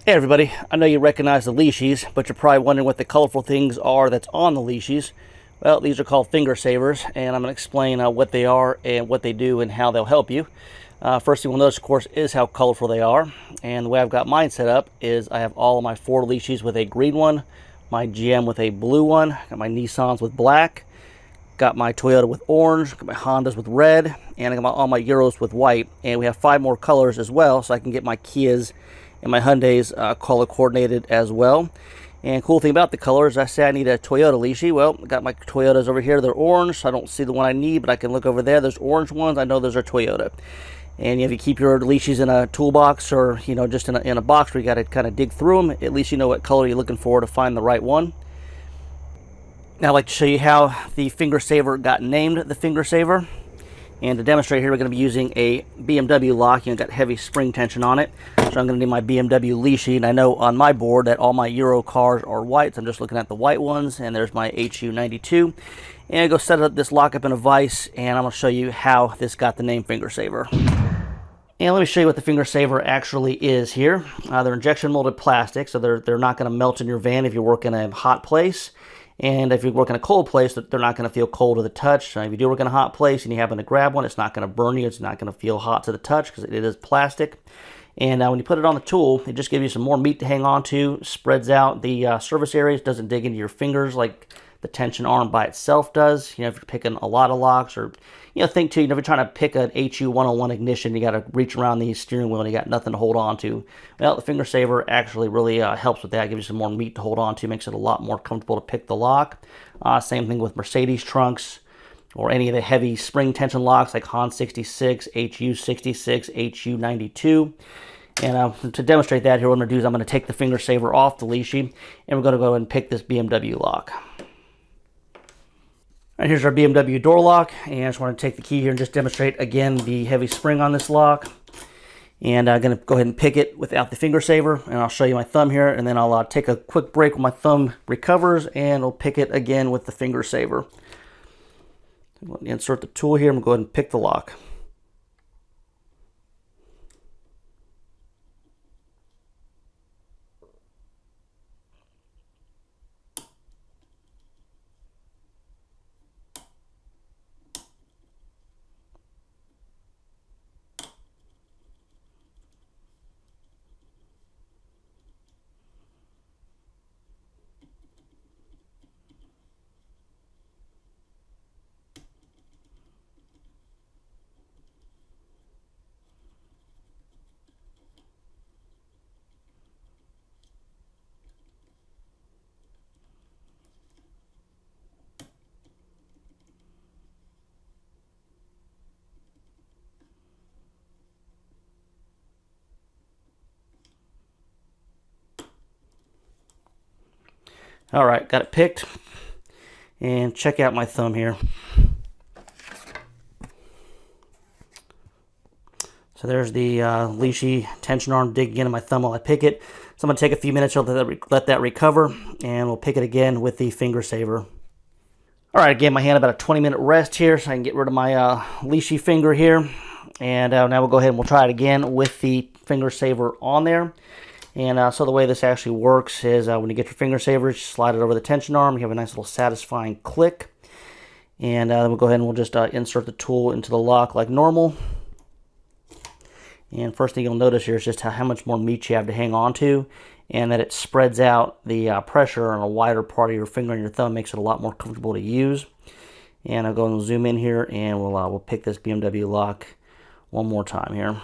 Hey everybody, I know you recognize the leashes, but you're probably wondering what the colorful things are that's on the leashes. Well, these are called finger savers, and I'm going to explain what they are and what they do and how they'll help you. First thing we'll notice, of course, is how colorful they are. And the way I've got mine set up is I have all of my Ford leashes with a green one, my GM with a blue one, got my Nissans with black, got my Toyota with orange, got my Hondas with red, and I got all my Euros with white. And we have 5 more colors as well, so I can get my Kias and my Hyundais color coordinated as well. And cool thing about the colors, I say I need a Toyota leashy. Well, I got my Toyotas over here. They're orange, so I don't see the one I need, but I can look over there. There's orange ones. I know those are Toyota. And if you keep your leashes in a toolbox or just in a box where you got to kind of dig through them, at least you know what color you're looking for to find the right one. Now I'd like to show you how the finger saver got named the finger saver. And to demonstrate here, we're going to be using a BMW lock. Got heavy spring tension on it. So I'm going to need my BMW leashy. And I know on my board that all my Euro cars are white. So I'm just looking at the white ones. And there's my HU92. And I go set up this lock up in a vise. And I'm going to show you how this got the name finger saver. And let me show you what the finger saver actually is here. They're injection molded plastic. So they're not going to melt in your van if you work in a hot place. And if you work in a cold place, they're not going to feel cold to the touch. If you do work in a hot place and you happen to grab one, it's not going to burn you. It's not going to feel hot to the touch because it is plastic. And when you put it on the tool, it just gives you some more meat to hang on to, spreads out the surface areas, doesn't dig into your fingers like the tension arm by itself does. If you're picking a lot of locks, or think too, if you're trying to pick an HU101 ignition, you got to reach around the steering wheel and you got nothing to hold on to. Well, the finger saver actually really helps with that. Gives you some more meat to hold on to, makes it a lot more comfortable to pick the lock. Same thing with Mercedes trunks or any of the heavy spring tension locks like Han 66, HU66, HU92. And to demonstrate that, here what I'm going to do is I'm going to take the finger saver off the leashy, and we're going to go ahead and pick this BMW lock. All right, here's our BMW door lock, and I just want to take the key here and just demonstrate again the heavy spring on this lock. And I'm going to go ahead and pick it without the finger saver, and I'll show you my thumb here, and then I'll take a quick break when my thumb recovers, and I'll pick it again with the finger saver. Let me insert the tool here, and we'll go ahead and pick the lock. All right, got it picked. And check out my thumb here. So there's the leashy tension arm digging into my thumb while I pick it. So I'm going to take a few minutes to let that recover, and we'll pick it again with the finger saver. All right, again, my hand about a 20-minute rest here so I can get rid of my leashy finger here. And now we'll go ahead and we'll try it again with the finger saver on there. And so the way this actually works is when you get your finger saver, slide it over the tension arm. You have a nice little satisfying click. And then we'll go ahead and we'll just insert the tool into the lock like normal. And first thing you'll notice here is just how much more meat you have to hang on to, and that it spreads out the pressure on a wider part of your finger and your thumb, makes it a lot more comfortable to use. And I'll go and zoom in here, and we'll pick this BMW lock one more time here.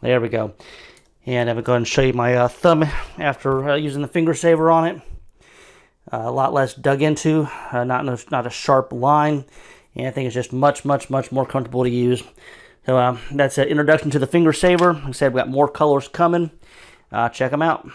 There we go. And I'm going to go ahead and show you my thumb after using the finger saver on it. A lot less dug into, not a sharp line, and I think it's just much more comfortable to use. So that's an introduction to the finger saver. Like I said, we've got more colors coming. Check them out.